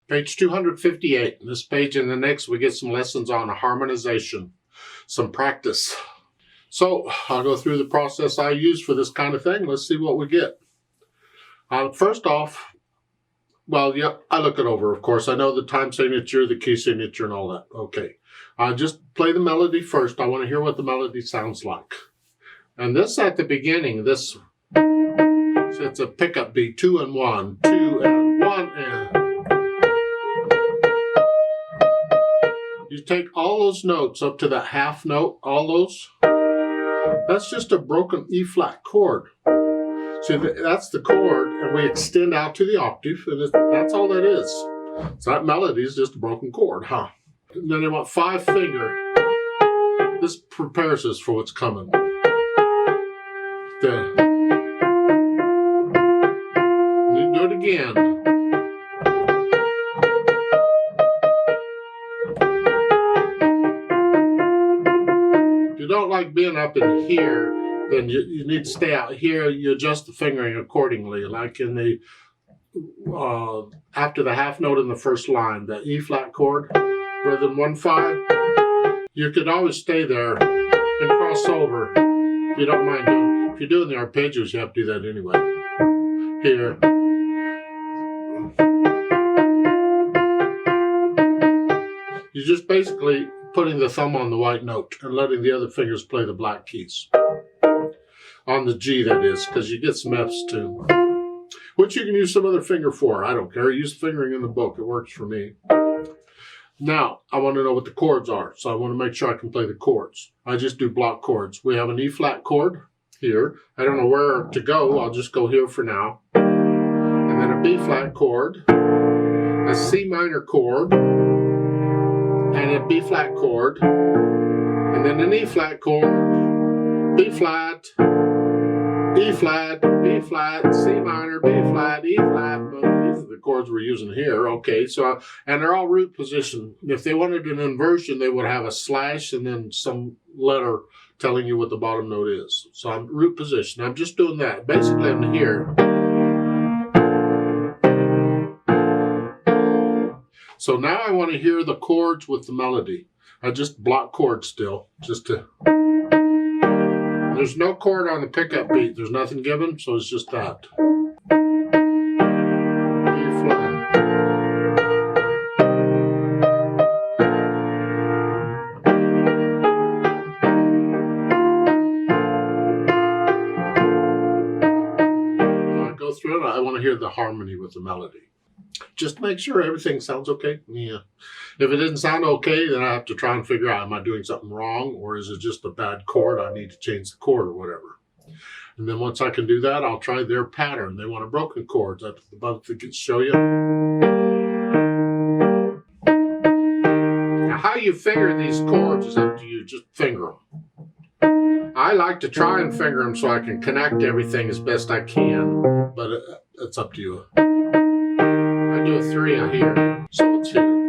Page 258. In this page and the next, we get some lessons on harmonization, some practice. So I'll go through the process I use for this kind of thing. Let's see what we get. First off, well, yeah, I look it over, of course. I know the time signature, the key signature, and all that. Okay. Just play the melody first. I want to hear what the melody sounds like. And this at the beginning, this, it's a pickup beat, 2 and 1, 2 and 1 and. You take all those notes up to that half note, all those. That's just a broken E flat chord. See, that's the chord, and we extend out to the octave, and that's all that is. So that melody is just a broken chord, huh? And then they want 5 finger. This prepares us for what's coming. Then you do it again. If you don't like being up in here, then you need to stay out here. You adjust the fingering accordingly, like in the after the half note in the first line, the E flat chord, rather than 1-5. You could always stay there and cross over if you don't mind doing. If you're doing the arpeggios, you have to do that anyway. Here. You're just basically putting the thumb on the white note and letting the other fingers play the black keys. On the G, that is, because you get some Fs too. Which you can use some other finger for. I don't care. Use fingering in the book. It works for me. Now, I want to know what the chords are. So I want to make sure I can play the chords. I just do block chords. We have an E flat chord here. I don't know where to go. I'll just go here for now. And then a B flat chord. A C minor chord. And a B flat chord. And then an E flat chord. B flat. E flat, B flat, C minor, B flat, E flat. These are the chords we're using here. Okay, so, and they're all root position. If they wanted an inversion, they would have a slash and then some letter telling you what the bottom note is. So I'm root position. I'm just doing that. Basically, I'm here. So now I want to hear the chords with the melody. I just block chords still, just to. There's no chord on the pickup beat. There's nothing given, so it's just that. B flat. I go through it. I want to hear the harmony with the melody. Just make sure everything sounds okay. Yeah. If it didn't sound okay, then I have to try and figure out, am I doing something wrong, or is it just a bad chord? I need to change the chord or whatever. And then once I can do that, I'll try their pattern. They want a broken chord. That's above to show you. Now, how you finger these chords is up to you. Just finger them. I like to try and finger them so I can connect everything as best I can, but it's up to you. I do a 3 out here, so it's here.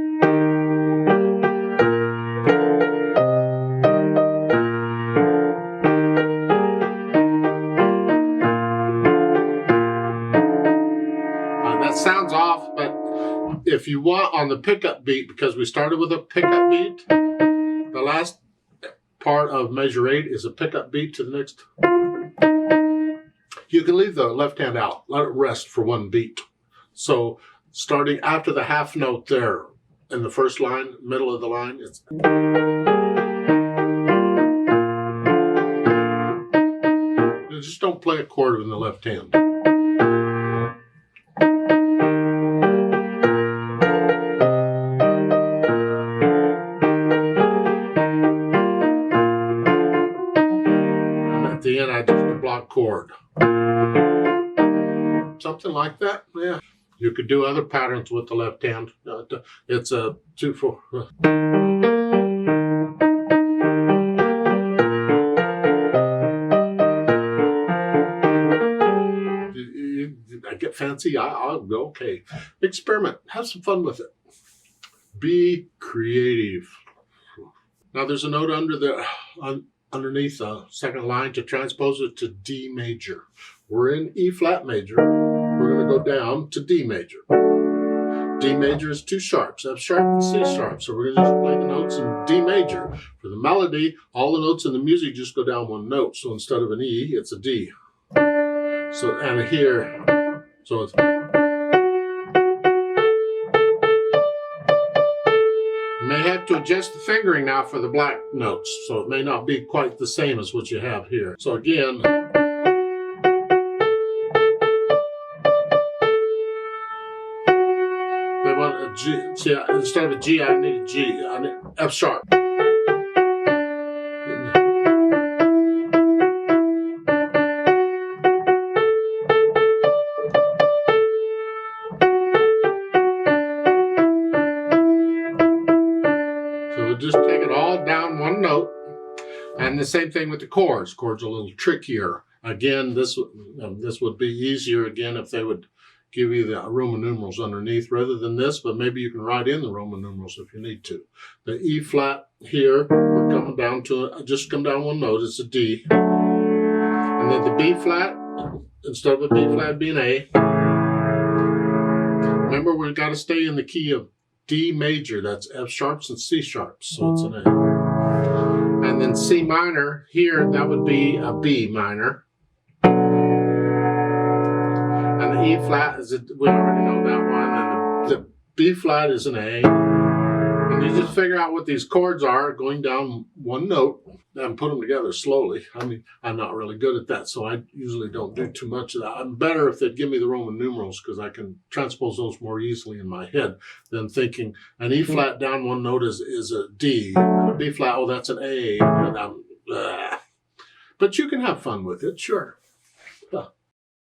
That sounds off, but if you want on the pickup beat, because we started with a pickup beat, the last part of measure 8 is a pickup beat to the next. You can leave the left hand out, let it rest for one beat. So starting after the half note there in the first line, middle of the line, it's. You just don't play a chord in the left hand. And at the end, I just a block chord. Something like that, yeah. You could do other patterns with the left hand. It's a 2-4. I get fancy. I'll go. Okay. Experiment. Have some fun with it. Be creative. Now there's a note underneath the second line to transpose it to D major. We're in E flat major. We're going to go down to D major. D major is two sharps, F sharp and C sharp. So we're going to just play the notes in D major. For the melody, all the notes in the music just go down one note. So instead of an E, it's a D. So, and here, so it's... You may have to adjust the fingering now for the black notes, so it may not be quite the same as what you have here. So again, they want a G. See, instead of a G, I need a G. I need F sharp. So we'll just take it all down one note. And the same thing with the chords. Chords are a little trickier. Again, this would be easier again if they would give you the Roman numerals underneath rather than this, but maybe you can write in the Roman numerals if you need to. The E flat here, we're coming down to just come down one note, it's a D. And then the B flat, instead of a B flat being A. Remember, we've got to stay in the key of D major. That's F sharps and C sharps, so it's an A. And then C minor, here that would be a B minor. And the E flat, we already know that one. And the B flat is an A. And you just figure out what these chords are going down one note and put them together slowly. I mean, I'm not really good at that, so I usually don't do too much of that. I'm better if they'd give me the Roman numerals because I can transpose those more easily in my head than thinking an E flat down one note is a D, and a B flat, oh, that's an A. And but you can have fun with it, sure.